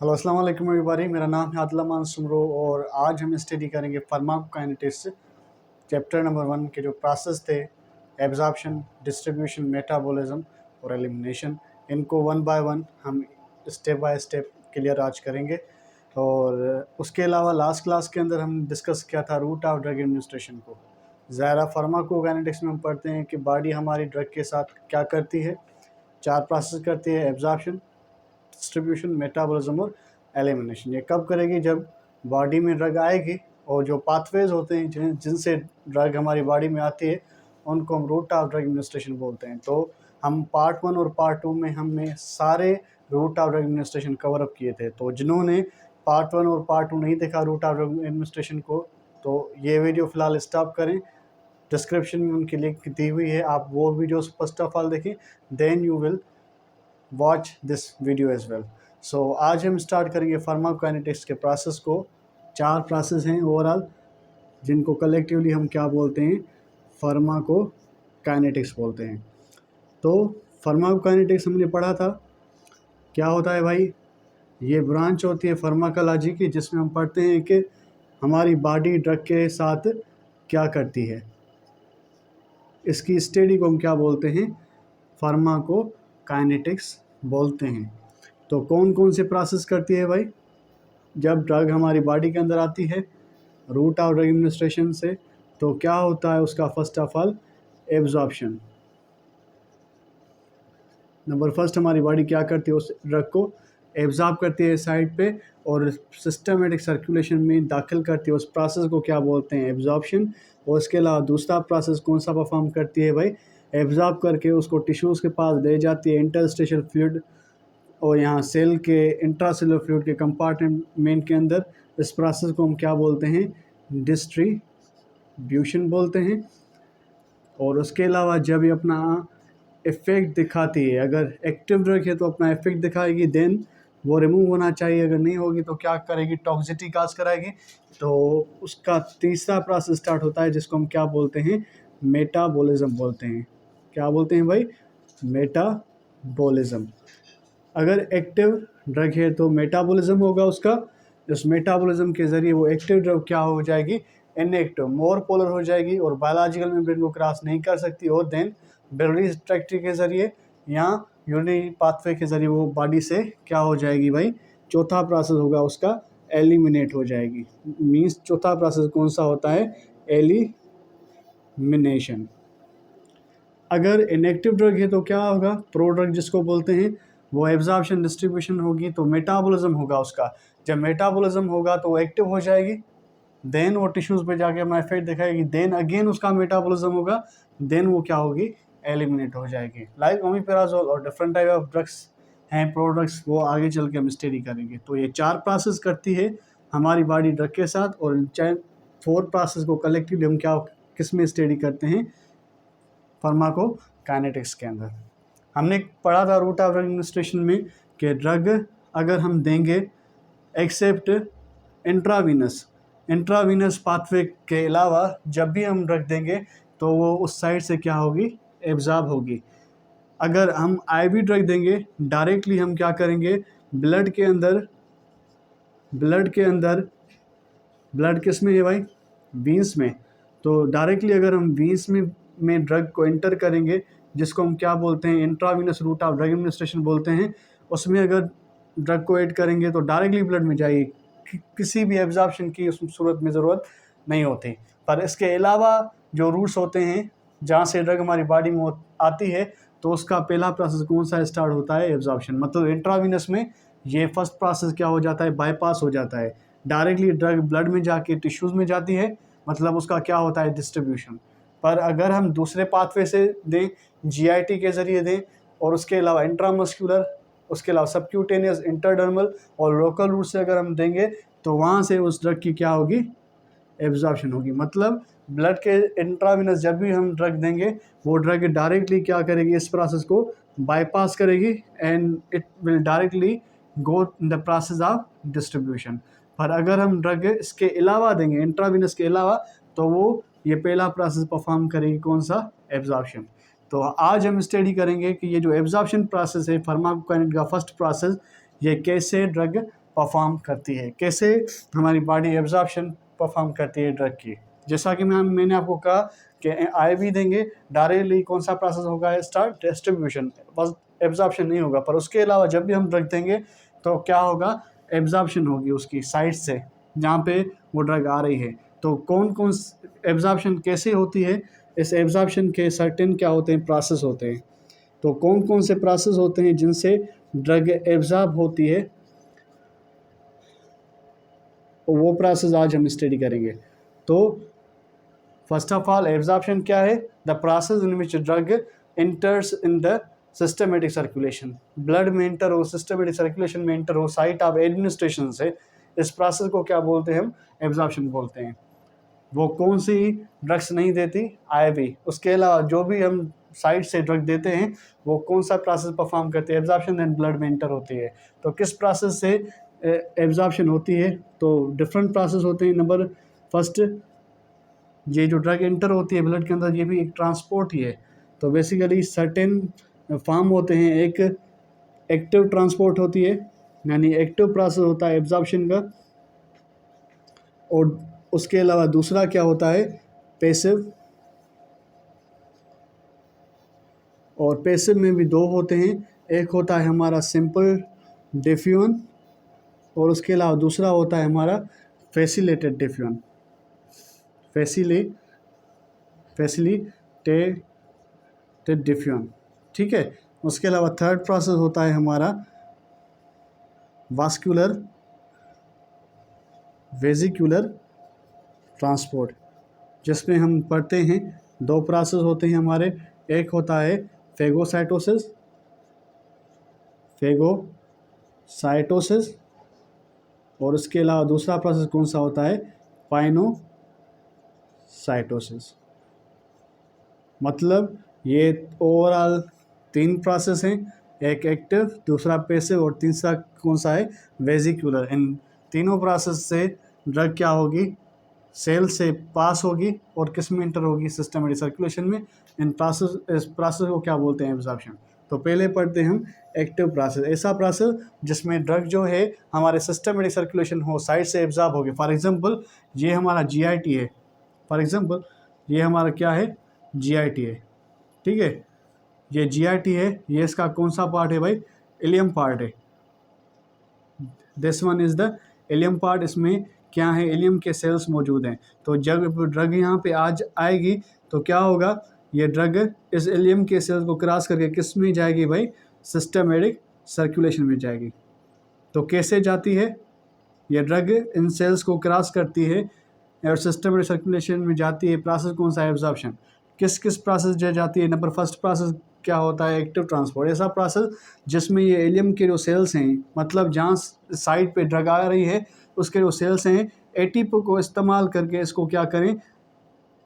Hello अस्सलाम वालेकुम everybody. मेरा नाम है आदिल अमान सुमरो और आज हम स्टडी करेंगे फार्माकोकाइनेटिक्स चैप्टर नंबर 1 के जो प्रोसेस थे एब्जॉर्प्शन, डिस्ट्रीब्यूशन, मेटाबॉलिज्म और एलिमिनेशन। इनको वन बाय वन हम स्टेप बाय स्टेप क्लियर आज करेंगे। और उसके अलावा लास्ट क्लास के अंदर हम डिस्कस किया था रूट ऑफ ड्रग एडमिनिस्ट्रेशन को। ज़ायरा फार्माकोकाइनेटिक्स में हम पढ़ते हैं कि बॉडी हमारी ड्रग के साथ क्या करती है। 4 प्रोसेस करती है, एब्जॉर्प्शन, डिस्ट्रीब्यूशन, मेटाबॉलिज्म और एलिमिनेशन। ये कब करेगी? जब बॉडी में ड्रग आएगी और जो पाथवेज होते हैं जिनसे ड्रग हमारी बॉडी में आती है उनको हम रूट ऑफ ड्रग एडमिनिस्ट्रेशन बोलते हैं। तो हम पार्ट 1 और पार्ट 2 में हमने सारे route of drug administration cover up किए थे। तो जिन्होंने पार्ट 1 और पार्ट 2 नहीं देखा रूट ऑफ ड्रग एडमिनिस्ट्रेशन को, तो ये वीडियो फ़िलहाल स्टॉप करें। डिस्क्रिप्शन में उनकी लिंक दी हुई है, आप वो वीडियोस फर्स्ट ऑफ ऑल देखें, then you will watch this video as well. So आज हम स्टार्ट करेंगे फार्माकोकाइनेटिक्स के प्रोसेस को। 4 प्रोसेस हैं ओवरऑल, जिनको कलेक्टिवली हम क्या बोलते हैं? फार्माकोकाइनेटिक्स बोलते हैं। तो फार्माकोकाइनेटिक्स हमने पढ़ा था, क्या होता है भाई? ये ब्रांच होती है फार्माकोलॉजी की, जिसमें हम पढ़ते हैं कि हमारी बॉडी ड्रग के साथ क्या करती है। इसकी स्टडी को हम क्या बोलते हैं? फार्माकोकाइनेटिक्स बोलते हैं। तो कौन कौन से प्रोसेस करती है भाई जब ड्रग हमारी बॉडी के अंदर आती है रूट ऑफ ड्रग एडमिनिस्ट्रेशन से? तो क्या होता है उसका? First of all absorption. Number first, हमारी बॉडी क्या करती है? उस ड्रग को एब्जॉर्ब करती है साइड पे और सिस्टमेटिक सर्कुलेशन में दाखिल करती है। उस प्रोसेस को क्या बोलते हैं? एब्जॉर्प्शन। और इसके अलावा दूसरा प्रोसेस कौन सा परफॉर्म करती है भाई? एब्जॉर्ब करके उसको टिश्यूज़ के पास ले जाती है, इंटरस्टिशियल फ्लूइड और यहाँ सेल के इंट्रासेलुलर फ्लूइड के कंपार्टमेंट के अंदर। इस प्रोसेस को हम क्या बोलते हैं? डिस्ट्रीब्यूशन बोलते हैं। और उसके अलावा जब ये अपना इफ़ेक्ट दिखाती है, अगर एक्टिव ड्रग है तो अपना इफ़ेक्ट दिखाएगी, देन वो रिमूव होना चाहिए। अगर नहीं होगी तो क्या करेगी? टॉक्सिसिटी काज कराएगी। तो उसका तीसरा प्रोसेस स्टार्ट होता है, जिसको हम क्या बोलते हैं? मेटाबॉलिज्म बोलते हैं। क्या बोलते हैं भाई? मेटाबॉलिज्म। अगर एक्टिव ड्रग है तो मेटाबॉलिज्म होगा उसका। उस मेटाबॉलिज्म के ज़रिए वो एक्टिव ड्रग क्या हो जाएगी? इनएक्टिव, मोर पोलर हो जाएगी और बायोलॉजिकल मेम्ब्रेन को क्रॉस नहीं कर सकती। और देन बिलियरी ट्रैक्ट के ज़रिए या यूरिनरी पाथवे के ज़रिए वो बॉडी से क्या हो जाएगी भाई? चौथा प्रोसेस होगा उसका, एलिमिनेट हो जाएगी। मीन्स चौथा प्रोसेस कौन सा होता है? एलिमिनेशन। अगर इनएक्टिव ड्रग है तो क्या होगा? प्रोड्रग जिसको बोलते हैं, वो एब्जॉर्प्शन, डिस्ट्रीब्यूशन होगी तो मेटाबॉलिज्म होगा उसका। जब मेटाबॉलिज्म होगा तो वो एक्टिव हो जाएगी, देन वो टिश्यूज़ पे जाके अपना इफेक्ट दिखाएगी, देन अगेन उसका मेटाबॉलिज्म होगा, देन वो क्या होगी? एलिमिनेट हो जाएगी। लाइक ओमिप्राजोल और डिफरेंट टाइप ऑफ ड्रग्स हैं, प्रोडक्ट्स, वो आगे चल के हम स्टडी करेंगे। तो ये 4 प्रोसेस करती है हमारी बॉडी ड्रग के साथ, और 4 प्रोसेस को कलेक्टिवली हम क्या किस में स्टडी करते हैं? फार्माकोकाइनेटिक्स के अंदर। हमने पढ़ा था रूट ऑफ ड्रग एडमिनिस्ट्रेशन में कि ड्रग अगर हम देंगे एक्सेप्ट इंट्रावीनस पाथवे के अलावा, जब भी हम ड्रग देंगे तो वो उस साइड से क्या होगी? एब्जॉर्ब होगी। अगर हम आईवी ड्रग देंगे डायरेक्टली, हम क्या करेंगे? ब्लड किस में है भाई? वीन्स में। तो डायरेक्टली अगर हम वीन्स में ड्रग को एंटर करेंगे, जिसको हम क्या बोलते हैं? Intravenous route of drug administration बोलते हैं। उसमें अगर ड्रग को ऐड करेंगे तो डायरेक्टली ब्लड में जाएगी, किसी भी एब्जॉर्प्शन की उस सूरत में ज़रूरत नहीं होती। पर इसके अलावा जो रूट्स होते हैं जहाँ से ड्रग हमारी बॉडी में आती है, तो उसका पहला प्रोसेस कौन सा स्टार्ट होता है? एब्जॉर्प्शन। मतलब इंट्रावीनस में ये फर्स्ट प्रोसेस क्या हो जाता है? बाईपास हो जाता है। डायरेक्टली ड्रग ब्लड में जाके टिश्यूज़ में जाती है, मतलब उसका क्या होता है? डिस्ट्रीब्यूशन। पर अगर हम दूसरे पाथवे से दें, जीआईटी के ज़रिए दें, और उसके अलावा इंट्रामस्कुलर, उसके अलावा सबक्यूटेनियस, इंटरडर्मल और लोकल रूट से अगर हम देंगे, तो वहाँ से उस ड्रग की क्या होगी? एब्जॉर्प्शन होगी। मतलब ब्लड के इंट्रावीनस जब भी हम ड्रग देंगे, वो ड्रग डायरेक्टली क्या करेगी? इस प्रोसेस को बाईपास करेगी and it will directly go in the process of distribution. पर अगर हम ड्रग इसके अलावा देंगे, इंट्रावीनस के अलावा, तो वो ये पहला प्रोसेस परफॉर्म करेगी, कौन सा? एब्जॉर्प्शन। तो आज हम स्टडी करेंगे कि ये जो एब्जॉर्प्शन प्रोसेस है फार्माकोकाइनेटिक्स का फर्स्ट प्रोसेस, ये कैसे ड्रग परफॉर्म करती है। कैसे हमारी बॉडी एब्जॉर्प्शन परफॉर्म करती है ड्रग की। जैसा कि मैंने आपको कहा कि IV देंगे, डायरेक्टली कौन सा प्रोसेस होगा, स्टार्ट डिस्ट्रीब्यूशन, बस एब्जॉर्प्शन नहीं होगा। पर उसके अलावा जब भी हम ड्रग देंगे तो क्या होगा, एब्जॉर्प्शन होगी उसकी साइड से जहाँ पे वो ड्रग आ रही है। तो कौन कौन एब्जॉर्प्शन कैसे होती है, इस एब्जॉर्प्शन के सर्टेन क्या होते हैं, प्रोसेस होते हैं। तो कौन कौन से प्रोसेस होते हैं जिनसे ड्रग एब्जॉर्ब होती है, वो प्रोसेस आज हम स्टडी करेंगे। तो फर्स्ट ऑफ ऑल एब्जॉर्प्शन क्या है, the process in which drug enters in the systematic circulation, blood में एंटर हो, सिस्टमेटिक सर्कुलेशन में एंटर हो, साइट ऑफ एडमिनिस्ट्रेशन से, इस प्रोसेस को क्या बोलते हैं हम, एब्जॉर्प्शन बोलते हैं। वो कौन सी ड्रग्स नहीं देती, IV। उसके अलावा जो भी हम साइड से ड्रग देते हैं वो कौन सा प्रोसेस परफॉर्म करते हैं, एब्जॉर्प्शन एंड ब्लड में एंटर होती है। तो किस प्रोसेस से एब्जॉर्प्शन होती है, तो डिफरेंट प्रोसेस होते हैं। नंबर फर्स्ट, ये जो ड्रग एंटर होती है ब्लड के अंदर, ये भी एक ट्रांसपोर्ट ही है। तो बेसिकली सर्टेन फॉर्म होते हैं, एक एक्टिव ट्रांसपोर्ट होती है, यानी एक्टिव प्रोसेस होता है एब्जॉर्प्शन का, और उसके अलावा दूसरा क्या होता है, पैसिव। और पैसिव में भी दो होते हैं, एक होता है हमारा सिंपल डिफ्यूजन, और उसके अलावा दूसरा होता है हमारा फैसिलिटेटेड डिफ्यूजन, फैसिलिटेटेड डिफ्यूजन, ठीक है। उसके अलावा थर्ड प्रोसेस होता है हमारा वास्कुलर वेजिकुलर ट्रांसपोर्ट, जिसमें हम पढ़ते हैं दो प्रोसेस होते हैं हमारे, एक होता है फेगोसाइटोसिस, और उसके अलावा दूसरा प्रोसेस कौन सा होता है, पाइनोसाइटोसिस। मतलब ये ओवरऑल 3 प्रोसेस हैं, एक एक्टिव, दूसरा पैसिव, और तीसरा कौन सा है, वेजिकुलर। इन तीनों प्रोसेस से ड्रग क्या होगी, सेल से पास होगी और किस में इंटर होगी, सिस्टमेटिक सर्कुलेशन में। इस प्रोसेस को क्या बोलते हैं, एब्जॉर्प्शन। तो पहले पढ़ते हैं हम एक्टिव प्रोसेस, ऐसा प्रोसेस जिसमें ड्रग जो है हमारे सिस्टमेटिक सर्कुलेशन हो, साइड से एब्जॉर्ब होगी। फॉर एग्जांपल ये हमारा GIT है, फॉर एग्जांपल ये हमारा क्या है, GIT है, ठीक है। ये GIT है, ये इसका कौन सा पार्ट है भाई, इलियम पार्ट है। This one is the ilium part, इसमें क्या है, इलियम के सेल्स मौजूद हैं। तो जब ड्रग यहाँ पे आज आएगी तो क्या होगा, ये ड्रग इस इलियम के सेल्स को क्रॉस करके किस में जाएगी भाई, सिस्टमेटिक सर्कुलेशन में जाएगी। तो कैसे जाती है, ये ड्रग इन सेल्स को क्रॉस करती है और सिस्टमेटिक सर्कुलेशन में जाती है। प्रोसेस कौन सा है, एब्जॉर्प्शन। किस किस प्रोसेस जो जाती है, नंबर फर्स्ट प्रोसेस क्या होता है, एक्टिव ट्रांसपोर्ट, ऐसा प्रोसेस जिसमें ये इलियम के जो सेल्स हैं, मतलब जहाँ साइड पे ड्रग आ रही है उसके जो सेल्स हैं, ATP को इस्तेमाल करके इसको क्या करें,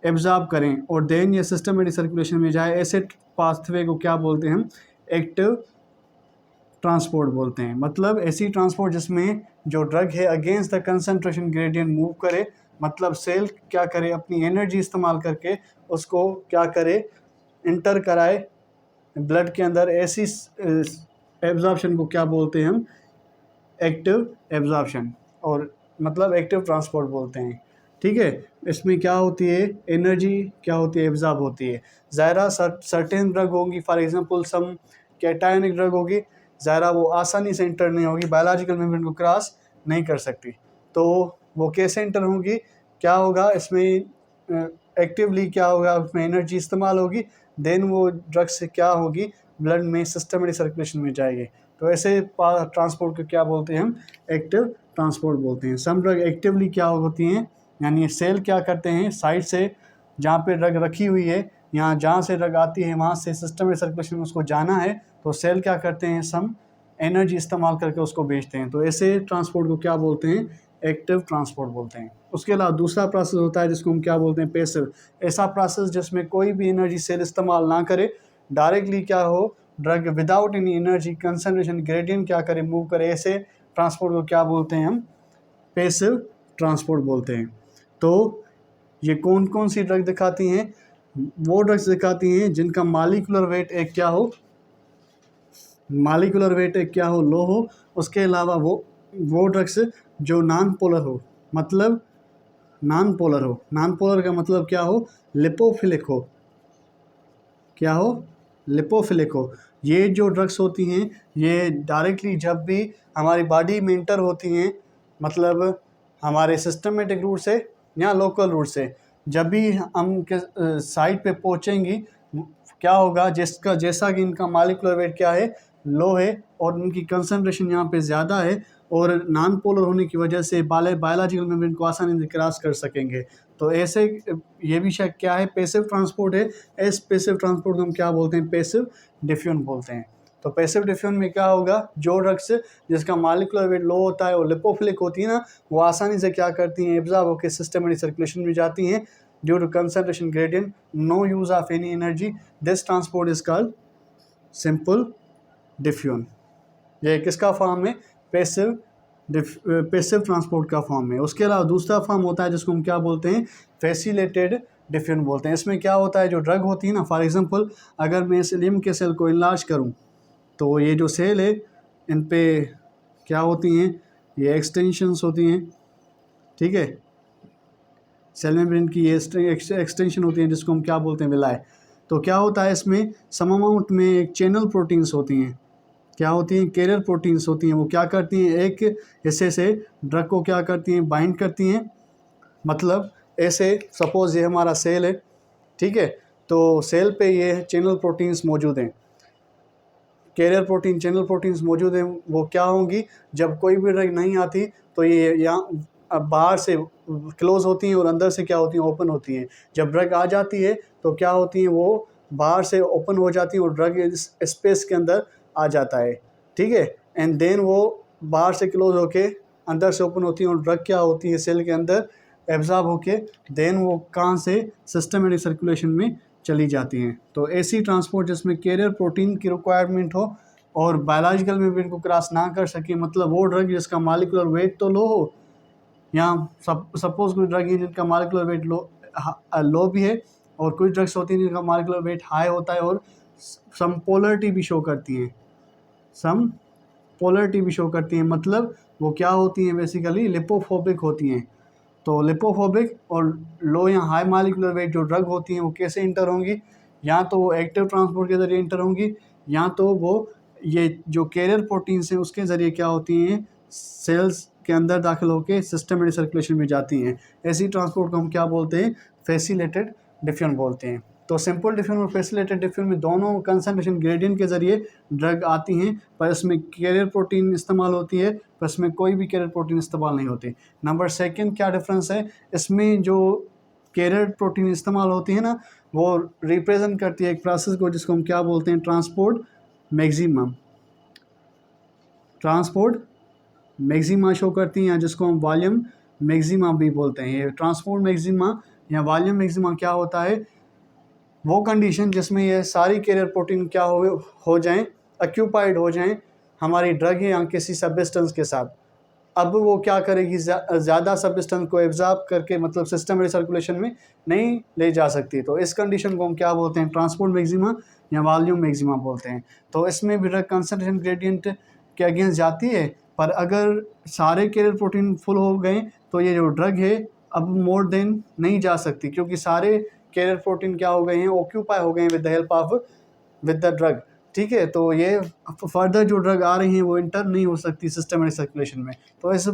एब्जॉर्ब करें, और देन ये सिस्टमेटिक सर्कुलेशन में जाए। ऐसे पाथवे को क्या बोलते हैं हम, एक्टिव ट्रांसपोर्ट बोलते हैं। मतलब ऐसी ट्रांसपोर्ट जिसमें जो ड्रग है against the concentration gradient move करे, मतलब सेल क्या करे, अपनी एनर्जी इस्तेमाल करके उसको क्या करे, इंटर कराए ब्लड के अंदर। ऐसी एब्जॉर्प्शन को क्या बोलते हैं हम, एक्टिव एब्जॉर्प्शन, और मतलब एक्टिव ट्रांसपोर्ट बोलते हैं, ठीक है। इसमें क्या होती है, एनर्जी क्या होती है, एब्जॉर्ब होती है। ज़ाहिरा सर्टेन ड्रग होंगी, for example some cationic drug होगी, ज़ाहिरा वो आसानी से इंटर नहीं होगी, बायोलॉजिकल मेम्ब्रेन को क्रॉस नहीं कर सकती। तो वो कैसे इंटर होगी, क्या होगा इसमें, एक्टिवली क्या होगा, उसमें एनर्जी इस्तेमाल होगी, देन वो ड्रग से क्या होगी, ब्लड में सिस्टमेटिक सर्कुलेशन में जाएगी। तो ऐसे ट्रांसपोर्ट को क्या बोलते हैं हम, एक्टिव ट्रांसपोर्ट बोलते हैं। सम ड्रग एक्टिवली क्या होती हैं, यानी सेल क्या करते हैं, साइड से जहाँ पे ड्रग रखी हुई है, यहाँ जहाँ से ड्रग आती है वहाँ से सिस्टमेटिक सर्कुलेशन में उसको जाना है, तो सेल क्या करते हैं, सम एनर्जी इस्तेमाल करके उसको भेजते हैं। तो ऐसे ट्रांसपोर्ट को क्या बोलते हैं, एक्टिव ट्रांसपोर्ट बोलते हैं। उसके अलावा दूसरा प्रोसेस होता है जिसको हम क्या बोलते हैं, पैसिव। ऐसा प्रोसेस जिसमें कोई भी एनर्जी सेल इस्तेमाल ना करे, डायरेक्टली क्या हो, drug without any energy concentration gradient क्या करे, मूव करे। ऐसे ट्रांसपोर्ट को क्या बोलते हैं हम, पैसिव ट्रांसपोर्ट बोलते हैं। तो ये कौन कौन सी ड्रग दिखाती हैं, वो ड्रग्स दिखाती हैं जिनका मॉलिक्यूलर वेट एक क्या हो, लो हो। उसके अलावा वो वो ड्रग्स जो नॉन पोलर हो, मतलब नॉन पोलर हो। नॉन पोलर का मतलब क्या हो? लिपोफिलिक हो। क्या हो? लिपोफिलिक हो। ये जो ड्रग्स होती हैं ये डायरेक्टली जब भी हमारी बॉडी में इंटर होती हैं, मतलब हमारे सिस्टमेटिक रूट से या लोकल रूट से, जब भी हम साइट पे पहुंचेंगी, क्या होगा, जिसका जैसा कि इनका मॉलिक्यूलर वेट क्या है, लो है, और इनकी कंसंट्रेशन यहाँ पे ज़्यादा है, और नॉन पोलर होने की वजह से बायोलॉजिकल मेम्ब्रेन को आसानी से क्रॉस कर सकेंगे। तो ऐसे ये भी शायद क्या है, पैसिव ट्रांसपोर्ट है। इस पैसिव ट्रांसपोर्ट को हम क्या बोलते हैं? पैसिव डिफ्यूजन बोलते हैं। तो पैसिव डिफ्यूजन में क्या होगा, जो ड्रग्स जिसका मॉलिक्यूलर वेट लो होता है और लिपोफिलिक होती है ना, वो आसानी से क्या करती हैं, एब्जॉर्ब होकर सिस्टमेटिक सर्कुलेशन में जाती हैं due to concentration gradient, no use of any energy. This transport is called simple diffusion. ये किसका फॉर्म है? पैसिव ट्रांसपोर्ट का फॉर्म है। उसके अलावा दूसरा फॉर्म होता है जिसको हम क्या बोलते हैं? फैसिलिटेटेड डिफ्यूजन बोलते हैं। इसमें क्या होता है, जो ड्रग होती है ना, फॉर एग्जांपल अगर मैं इस लिम्फ के सेल को इनलार्ज करूं, तो ये जो सेल है इन पे क्या होती हैं, ये एक्सटेंशंस होती हैं, ठीक है। सेल मेम्ब्रेन की ये एक्सटेंशन होती है जिसको हम क्या बोलते हैं? विलाय। तो क्या होता है, इसमें सम अमाउंट में एक चैनल प्रोटीन्स होती हैं। क्या होती हैं? कैरियर प्रोटीन्स होती हैं। वो क्या करती हैं, एक हिस्से से ड्रग को क्या करती हैं? बाइंड करती हैं। मतलब ऐसे सपोज ये हमारा सेल है, ठीक है, तो सेल पे ये चैनल प्रोटीन्स मौजूद हैं, कैरियर प्रोटीन, चैनल प्रोटीन्स मौजूद हैं। वो क्या होंगी, जब कोई भी ड्रग नहीं आती तो ये यहाँ बाहर से क्लोज होती हैं और अंदर से क्या होती हैं? ओपन होती हैं। जब ड्रग आ जाती है तो क्या होती हैं, वो बाहर से ओपन हो जाती हैं और ड्रग इस स्पेस के अंदर आ जाता है, ठीक है। एंड देन वो बाहर से क्लोज होके अंदर से ओपन होती है और ड्रग क्या होती है? सेल के अंदर एब्जॉर्ब होके देन वो कहाँ से? सिस्टमेटिक सर्कुलेशन में चली जाती हैं। तो ऐसी ट्रांसपोर्ट जिसमें कैरियर प्रोटीन की रिक्वायरमेंट हो और बायोलॉजिकल मेम्ब्रेन को क्रॉस ना कर सके, मतलब वो ड्रग जिसका मॉलिक्यूलर वेट तो लो हो, या सपोज कोई ड्रग है जिनका मॉलिक्यूलर वेट लो भी है, और कुछ ड्रग्स होती हैं जिनका मॉलिक्यूलर वेट हाई होता है और सम पोलरिटी भी शो करती हैं, सम पोलरिटी भी शो करती हैं। मतलब वो क्या होती हैं? बेसिकली लिपोफोबिक होती हैं। तो लिपोफोबिक और लो या हाई मॉलिक्यूलर वेट जो ड्रग होती हैं वो कैसे इंटर होंगी? या तो वो एक्टिव ट्रांसपोर्ट के ज़रिए इंटर होंगी, या तो वो ये जो कैरियर प्रोटीन्स हैं उसके ज़रिए क्या होती हैं? सेल्स के अंदर दाखिल होकर सिस्टमेटिक सर्कुलेशन में जाती हैं। ऐसी ट्रांसपोर्ट को हम क्या बोलते हैं? फैसिलिटेटेड डिफ्यूजन बोलते हैं। तो सिंपल डिफ्यूजन और फैसिलिटेटेड डिफ्यूजन में दोनों कंसंट्रेशन ग्रेडियंट के ज़रिए ड्रग आती हैं, पर इसमें कैरियर प्रोटीन इस्तेमाल होती है, पर इसमें कोई भी कैरियर प्रोटीन इस्तेमाल नहीं होती। नंबर सेकंड क्या डिफरेंस है, इसमें जो कैरियर प्रोटीन इस्तेमाल होती है ना, वो रिप्रेजेंट करती है एक प्रोसेस को जिसको हम क्या बोलते हैं? Transport maximum. Transport maxima show करती हैं, या जिसको हम वॉल्यूम मैक्सिमा भी बोलते हैं। ये ट्रांसपोर्ट मैक्सिमा या वॉल्यूम मैक्सिमा क्या होता है? वो कंडीशन जिसमें ये सारी कैरियर प्रोटीन क्या हो जाएं, ऑक्यूपाइड हो जाएं हमारी ड्रग या किसी सब्सटेंस के साथ। अब वो क्या करेगी? ज़्यादा सब्सटेंस को एब्जॉर्ब करके, मतलब सिस्टमेटिक सर्कुलेशन में नहीं ले जा सकती। तो इस कंडीशन को हम क्या बोलते हैं? ट्रांसपोर्ट मैक्सिमा या वॉल्यूम मैक्सिमा बोलते हैं। तो इसमें भी ड्रग कंसंट्रेशन ग्रेडियंट के अगेंस्ट जाती है, पर अगर सारे कैरियर प्रोटीन फुल हो गए तो ये जो ड्रग है अब मोर देन नहीं जा सकती, क्योंकि सारे कैरियर प्रोटीन क्या हो गए हैं? ऑक्यूपाई हो गए हैं with the help of with the drug, ठीक है। तो ये फर्दर जो ड्रग आ रही हैं वो इंटर नहीं हो सकती सिस्टमेटिक सर्कुलेशन में। तो इस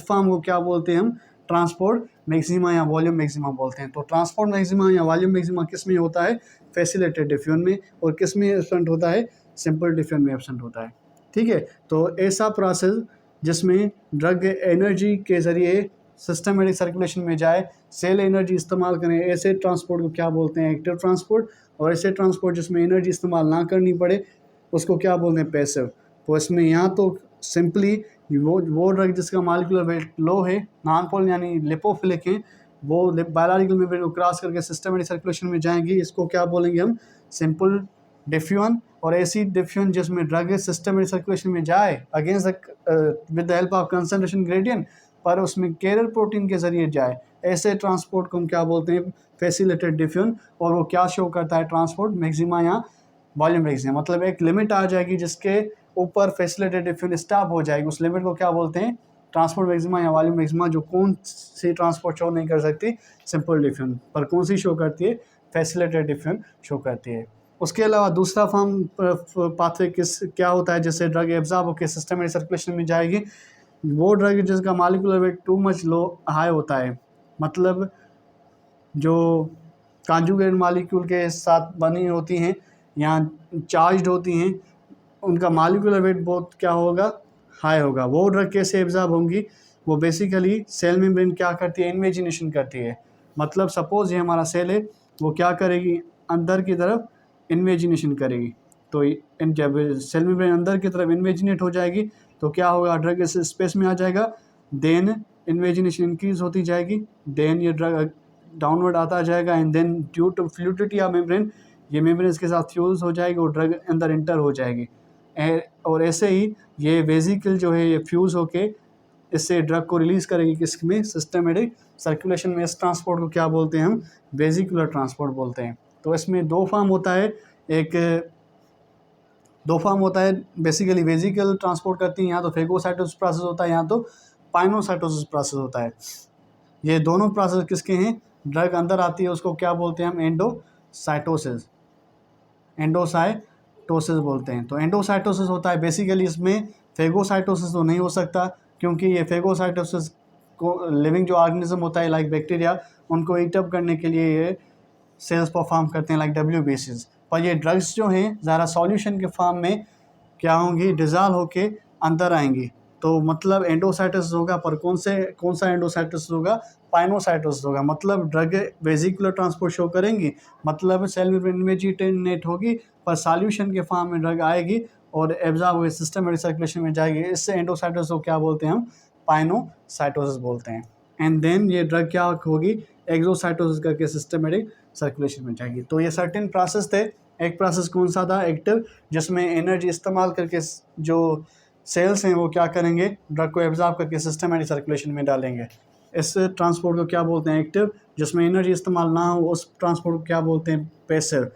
फॉर्म को क्या बोलते हैं हम? ट्रांसपोर्ट मैक्सिमा या वॉल्यूम मैक्सिमा बोलते हैं। तो ट्रांसपोर्ट मैक्सिमा या वॉल्यूम मैक्सिमा किस में होता है? फैसिलिटेटेड डिफ्यूजन में। और किस में एब्सेंट होता है? सिंपल डिफ्यूजन में एब्सेंट होता है, ठीक है। तो ऐसा प्रोसेस जिसमें ड्रग एनर्जी के ज़रिए सिस्टमेटिक सर्कुलेशन में जाए, सेल एनर्जी इस्तेमाल करें, ऐसे ट्रांसपोर्ट को क्या बोलते हैं? Active transport. और ऐसे ट्रांसपोर्ट जिसमें एनर्जी इस्तेमाल ना करनी पड़े उसको क्या बोलते हैं? पैसिव। तो इसमें यहाँ तो सिंपली वो ड्रग जिसका मॉलिक्यूलर वेट लो है, नॉन पोलर यानी लिपोफिलिक है, वो बायोलॉजिकल मेम्ब्रेन को क्रॉस करके सिस्टमेटिक सर्कुलेशन में जाएंगी। इसको क्या बोलेंगे हम? Simple diffusion. और ऐसी डिफ्यूजन जिसमें ड्रग सिस्टमेटिक सर्कुलेशन में जाए against with the help of concentration gradient, पर उसमें कैरियर प्रोटीन के ज़रिए जाए, ऐसे ट्रांसपोर्ट को हम क्या बोलते हैं? Facilitated diffusion. और वो क्या शो करता है? ट्रांसपोर्ट मैक्सिमा या वॉल्यूम मैक्सिमा। मतलब एक लिमिट आ जाएगी जिसके ऊपर फैसिलिटेटेड डिफ्यूजन स्टॉप हो जाएगी, उस लिमिट को क्या बोलते हैं, ट्रांसपोर्ट मैक्सिमा या वॉल्यूम मैक्सिमा, जो कौन सी ट्रांसपोर्ट शो नहीं कर सकती, सिंपल डिफ्यूजन, पर कौन सी शो करती है, फैसिलिटेटेड डिफ्यूजन शो करती है। उसके अलावा दूसरा फॉर्म पाथवे क्या होता है, जिससे ड्रग एब्जॉर्ब होकर सिस्टम में सर्कुलेशन में जाएगी, वो ड्रग जिसका मॉलिक्यूलर वेट टू मच लो हाई होता है, मतलब जो कॉन्जुगेट मॉलिक्यूल के साथ बनी होती हैं या चार्ज्ड होती हैं, उनका मॉलिक्यूलर वेट बहुत क्या होगा, हाई होगा। वो ड्रग कैसे एब्जॉर्ब होंगी, वो बेसिकली सेल मेम्ब्रेन क्या करती है, इन्वेजिनेशन करती है। मतलब सपोज ये हमारा सेल है, वो क्या करेगी, अंदर की तरफ इन्वेजिनेशन करेगी। तो जब सेल मेम्ब्रेन अंदर की तरफ इन्वेजिनेट हो जाएगी तो क्या होगा, ड्रग इस स्पेस में आ जाएगा, देन इन्वेजिनेशन इंक्रीज होती जाएगी, देन ये ड्रग डाउनवर्ड आता जाएगा, and then due to fluidity of membrane, ये मेम्ब्रेन इसके साथ फ्यूज हो जाएगी और ड्रग अंदर इंटर हो जाएगी। और ऐसे ही ये वेजिकल जो है ये फ्यूज़ होके इससे ड्रग को रिलीज़ करेगी किस में, सिस्टमेटिक सर्कुलेशन में। इस ट्रांसपोर्ट को क्या बोलते हैं हम, वेजिकुलर ट्रांसपोर्ट बोलते हैं। तो इसमें दो फॉर्म होता है, दो फॉर्म होता है बेसिकली, वेजिकल ट्रांसपोर्ट करती हैं, यहाँ तो फेगोसाइटोसिस प्रोसेस होता है, यहाँ तो पाइनोसाइटोसिस प्रोसेस होता है। ये दोनों प्रोसेस किसके हैं, ड्रग अंदर आती है उसको क्या बोलते हैं हम, एंडोसाइटोसिस, एंडोसाइटोसिस बोलते हैं। तो एंडोसाइटोसिस होता है बेसिकली, इसमें फेगोसाइटोसिस तो नहीं हो सकता, क्योंकि ये फेगोसाइटोसिस को लिविंग जो ऑर्गेनिज्म होता है लाइक बैक्टीरिया, उनको ईट अप करने के लिए ये सेल्स परफॉर्म करते हैं लाइक WBCs। पर ये ड्रग्स जो हैं ज़रा सॉल्यूशन के फॉर्म में क्या होंगी, डिज़ॉल्व होके अंदर आएंगी। तो मतलब एंडोसाइटोसिस होगा, पर कौन सा एंडोसाइटोसिस होगा, पाइनोसाइटोसिस होगा। मतलब ड्रग वेजिकुलर ट्रांसपोर्ट शो करेंगी, मतलब सेल में इन्वेजिनेट होगी, पर सॉल्यूशन के फॉर्म में ड्रग आएगी और एब्जॉर्ब हुए सिस्टमेटिक सर्कुलेशन में जाएगी। इससे एंडोसाइटोसिस को क्या बोलते हैं हम, पाइनोसाइटोसिस बोलते हैं। एंड देन ये ड्रग क्या होगी, एक्सोसाइटोसिस करके सिस्टमेटिक सर्कुलेशन में जाएगी। तो ये सर्टेन प्रोसेस थे। एक प्रोसेस कौन सा था, एक्टिव, जिसमें एनर्जी इस्तेमाल करके जो सेल्स हैं वो क्या करेंगे, ड्रग को एब्जॉर्ब करके सिस्टमेटिक सर्कुलेशन में डालेंगे। इस ट्रांसपोर्ट को क्या बोलते हैं, एक्टिव। जिसमें एनर्जी इस्तेमाल ना हो उस ट्रांसपोर्ट को क्या बोलते हैं, पैसिव।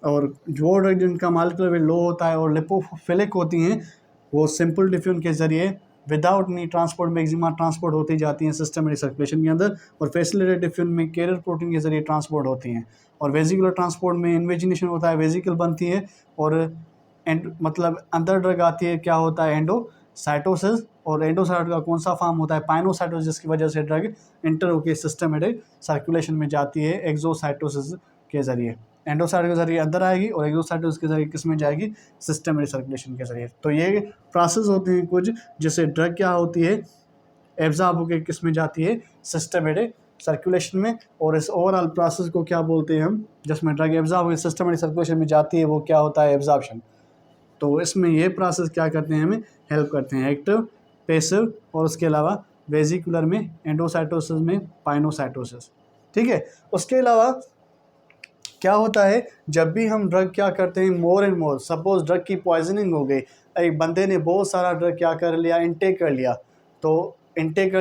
और जो ड्रग जिनका मॉलिक्यूलर वेट लो होता है और लिपोफिलिक होती हैं, वो सिंपल डिफ्यूजन के ज़रिए विदाउट नी ट्रांसपोर्ट मैक्सिमा ट्रांसपोर्ट होती जाती हैं सिस्टमेटिक सर्कुलेशन के अंदर, और फैसिलिटेटेड डिफ्यूजन में कैरियर प्रोटीन के जरिए ट्रांसपोर्ट होती हैं। और वेजिकुलर ट्रांसपोर्ट में इन्वेजिनेशन होता है, वेजिकल बनती है, और मतलब अंदर ड्रग आती है, क्या होता है, एंडोसाइटोसिस। और एंडोसाइटोसिस का कौन सा फॉर्म होता है, पाइनोसाइटोसिस, जिसकी वजह से ड्रग इंटर होकर सिस्टमेटिक सर्कुलेशन में जाती है एक्सोसाइटोसिस के जरिए। एंडोसाइटोसिस के जरिए अंदर आएगी और एक्सोसाइटोसिस के जरिए किस में जाएगी, सिस्टमेटिक सर्कुलेशन के जरिए। तो ये प्रोसेस होते हैं कुछ, जिससे ड्रग क्या होती है, एब्जॉर्ब होकर किस में जाती है, सिस्टमेटिक सर्कुलेशन में। और इस ओवरऑल प्रोसेस को क्या बोलते हैं हम, जिसमें ड्रग एब्जॉर्ब होकर सिस्टमेटिक सर्कुलेशन में जाती है, वो क्या होता है, एब्जॉर्प्शन। तो इसमें ये प्रोसेस क्या करते हैं, हमें हेल्प करते हैं, एक्टिव, पैसिव, और उसके अलावा वेजिकुलर में, एंडोसाइटोसिस में, पाइनोसाइटोसिस। ठीक है। उसके अलावा क्या होता है, जब भी हम ड्रग क्या करते हैं, more and more, suppose drug की पॉइजनिंग हो गई, एक बंदे ने बहुत सारा ड्रग क्या कर लिया, इनटेक कर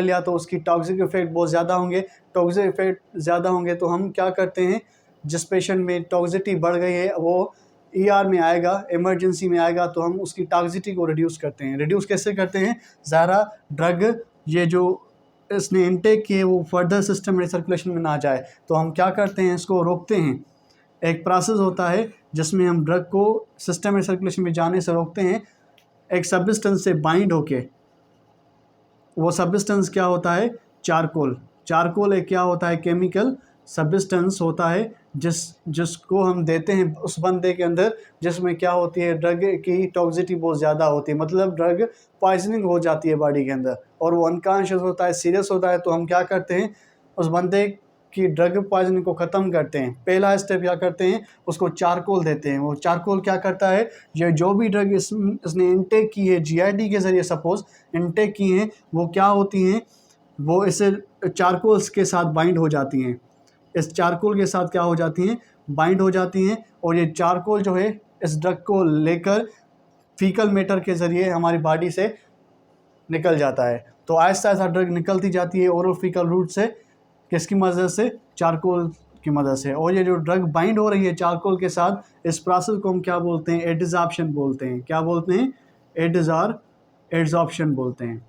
लिया, तो उसकी टॉक्सिक इफेक्ट बहुत ज़्यादा होंगे। टॉक्सिक इफेक्ट ज़्यादा होंगे तो हम क्या करते हैं, जिस पेशेंट में टॉक्सिसिटी बढ़ गई है वो ER में आएगा, इमरजेंसी में आएगा, तो हम उसकी टॉक्सिसिटी को रिड्यूस करते हैं। रिड्यूस कैसे करते हैं, ज़्यादा ड्रग ये जो इसने इनटेक किए वो फर्दर सिस्टमेटिक सर्कुलेशन में ना जाए, तो हम क्या करते हैं, इसको रोकते हैं। एक प्रोसेस होता है जिसमें हम ड्रग को सिस्टमेटिक सर्कुलेशन में जाने से रोकते हैं, एक सब्सटेंस से बाइंड होके। वो सब्सटेंस क्या होता है, चारकोल एक क्या होता है, केमिकल सब्सटेंस होता है, जिसको हम देते हैं उस बंदे के अंदर, जिसमें क्या होती है, ड्रग की टॉक्सिसिटी बहुत ज़्यादा होती है, मतलब ड्रग पॉइजनिंग हो जाती है बॉडी के अंदर, और वो अनकॉन्शियस होता है, सीरियस होता है। तो हम क्या करते हैं, उस बंदे की ड्रग पॉइजनिंग को ख़त्म करते हैं। पहला स्टेप क्या करते हैं, उसको चारकोल देते हैं। वो चारकोल क्या करता है, ये जो भी ड्रग इसने इनटेक की है, GIT के ज़रिए सपोज इनटेक की हैं, वो क्या होती हैं, वो इससे चारकोल्स के साथ बाइंड हो जाती हैं। इस चारकोल के साथ क्या हो जाती हैं, बाइंड हो जाती हैं, और ये चारकोल जो है इस ड्रग को लेकर फीकल मैटर के ज़रिए हमारी बॉडी से निकल जाता है। तो आहिस्ता आहिस्ता ड्रग निकलती जाती है ओरल फीकल रूट से, किसकी मदद से, चारकोल की मदद से। और ये जो ड्रग बाइंड हो रही है चारकोल के साथ, इस प्रोसेस को हम क्या बोलते हैं, एडिजॉर्प्शन बोलते हैं। क्या बोलते हैं, एड्स आर एड्सॉर्प्शन बोलते हैं।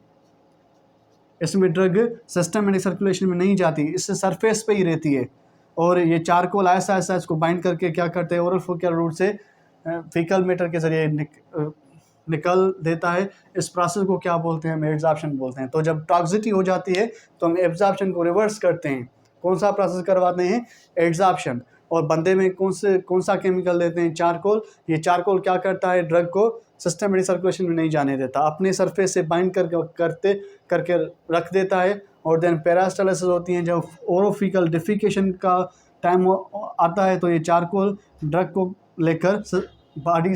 इसमें ड्रग सिस्टमेटिक सर्कुलेशन में नहीं जाती, इससे सरफेस पे ही रहती है, और ये चारकोल ऐसा ऐसा इसको बाइंड करके क्या करते हैं, ओरल फीकल रूट से फीकल मैटर के जरिए निकल देता है। इस प्रोसेस को क्या बोलते हैं, हम एब्जॉर्प्शन बोलते हैं। तो जब टॉक्सिटी हो जाती है तो हम एब्जॉर्प्शन को रिवर्स करते हैं। कौन सा प्रोसेस करवाते हैं, एब्जॉर्प्शन। और बंदे में कौन सा केमिकल देते हैं, चारकोल। ये चारकोल क्या करता है, ड्रग को सिस्टमेटिक सर्कुलेशन में नहीं जाने देता, अपने सरफेस से बाइंड करके रख देता है। और देन पेरास्टालिसिस होती है, जब ओरोफिकल डिफिकेशन का टाइम आता है तो ये चारकोल ड्रग को लेकर बॉडी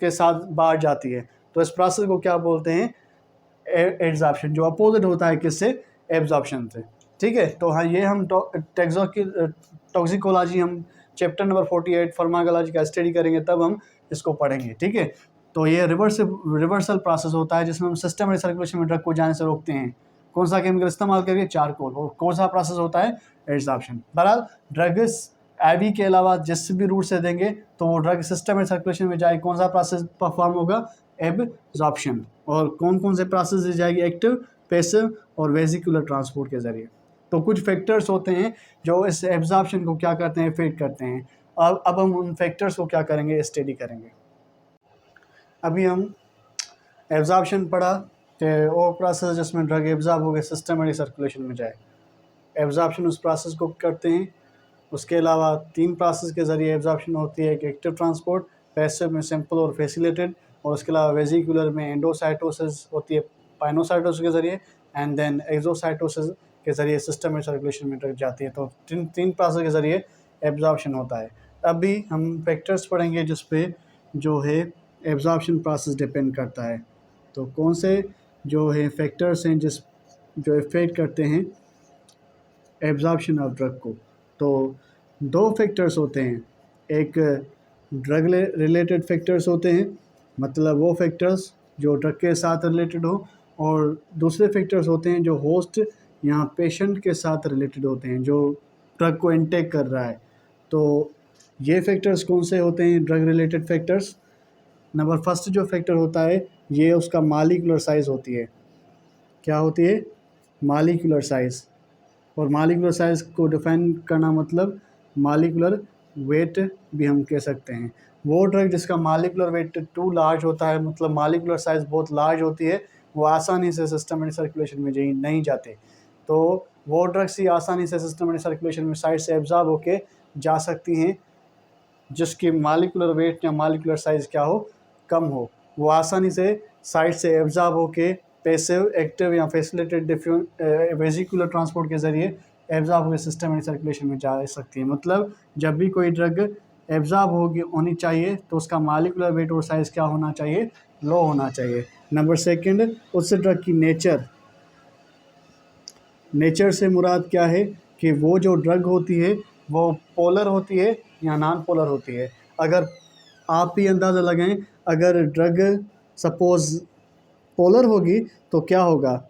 के साथ बाहर जाती है। तो इस प्रोसेस को क्या बोलते हैं, एब्जॉर्प्शन, जो अपोजिट होता है किससे, एब्जॉर्प्शन से। ठीक है, तो हाँ ये हम टॉक्सिकोलॉजी हम चैप्टर नंबर 48 फार्माकोलॉजी का स्टडी करेंगे, तब हम इसको पढ़ेंगे। ठीक है, तो ये रिवर्सल प्रोसेस होता है जिसमें हम सिस्टमेटिक सर्कुलेशन में ड्रग को जाने से रोकते हैं। कौन सा केमिकल इस्तेमाल करके, चारकोल। और कौन सा प्रोसेस होता है, एब्जॉर्प्शन। बहरहाल ड्रग्स IV के अलावा जिस भी रूट से देंगे तो वो ड्रग सिस्टमेटिक सर्कुलेशन में जाएगी। कौन सा प्रोसेस परफॉर्म होगा, एब्जॉर्प्शन। और कौन कौन से प्रोसेस से जाएगी, एक्टिव, पैसिव और वेसिकुलर ट्रांसपोर्ट के ज़रिए। तो कुछ फैक्टर्स होते हैं जो इस एब्जॉर्प्शन को क्या करते हैं, इफेक्ट करते हैं। अब हम उन फैक्टर्स को क्या करेंगे, स्टडी करेंगे। अभी हम एब्जॉर्प्शन पढ़ा कि वो प्रोसेस जिसमें ड्रग एब्जॉर्ब हो गए सिस्टमेटिक सर्कुलेशन में जाए। एब्जॉर्प्शन उस प्रोसेस को करते हैं। उसके अलावा 3 प्रोसेस के ज़रिए एब्जॉर्प्शन होती है, एक एक्टिव ट्रांसपोर्ट, पैसिव में सिंपल और फैसिलिटेटेड, और उसके अलावा वेसिकुलर में एंडोसाइटोसिस होती है पाइनोसाइटोसिस के ज़रिए, एंड देन एक्सोसाइटोसिस के ज़रिए सिस्टम में सर्कुलेशन में ड्रग जाती है। तो तीन प्रोसेस के ज़रिए एब्जॉर्प्शन होता है। अभी हम फैक्टर्स पढ़ेंगे जिस पे जो है एब्जॉर्प्शन प्रोसेस डिपेंड करता है। तो कौन से जो है फैक्टर्स हैं जो इफेक्ट करते हैं एब्जॉर्प्शन ऑफ ड्रग को। तो 2 फैक्टर्स होते हैं, एक ड्रग रिलेटेड फैक्टर्स होते हैं, मतलब वो फैक्टर्स जो ड्रग के साथ रिलेटेड हो, और दूसरे फैक्टर्स होते हैं जो होस्ट या पेशेंट के साथ रिलेटेड होते हैं, जो ड्रग को इनटेक कर रहा है। तो ये फैक्टर्स कौन से होते हैं, drug related factors. Number first जो फैक्टर होता है ये उसका मॉलिक्यूलर साइज़ होती है। क्या होती है, मॉलिक्यूलर साइज़। और मॉलिक्यूलर साइज़ को डिफाइन करना मतलब मॉलिक्यूलर वेट भी हम कह सकते हैं। वो ड्रग जिसका मॉलिक्यूलर वेट टू लार्ज होता है, मतलब मॉलिक्यूलर साइज़ बहुत लार्ज होती है, वो आसानी से सिस्टमेटिक सर्कुलेशन में नहीं जाते। तो वो ड्रग्स ही आसानी से सिस्टमेटिक सर्कुलेशन में साइड से एब्जॉर्ब होके जा सकती हैं जिसकी मॉलिक्यूलर वेट या मॉलिक्यूलर साइज़ क्या हो, कम हो। वो आसानी से साइड से एब्जॉर्ब होके पैसिव, एक्टिव या फैसिलिटेटेड वेसिकुलर ट्रांसपोर्ट के ज़रिए एब्जॉर्ब होकर सिस्टमेटिक सर्कुलेशन में जा सकती है। मतलब जब भी कोई ड्रग एब्जॉर्ब होनी चाहिए तो उसका मॉलिक्यूलर वेट और साइज़ क्या होना चाहिए, लो होना चाहिए। नंबर सेकंड, उस ड्रग की नेचर से मुराद क्या है कि वो जो ड्रग होती है वो पोलर होती है या नॉन पोलर होती है। अगर आप भी अंदाज़ा लगाएं, अगर ड्रग सपोज़ पोलर होगी तो क्या होगा,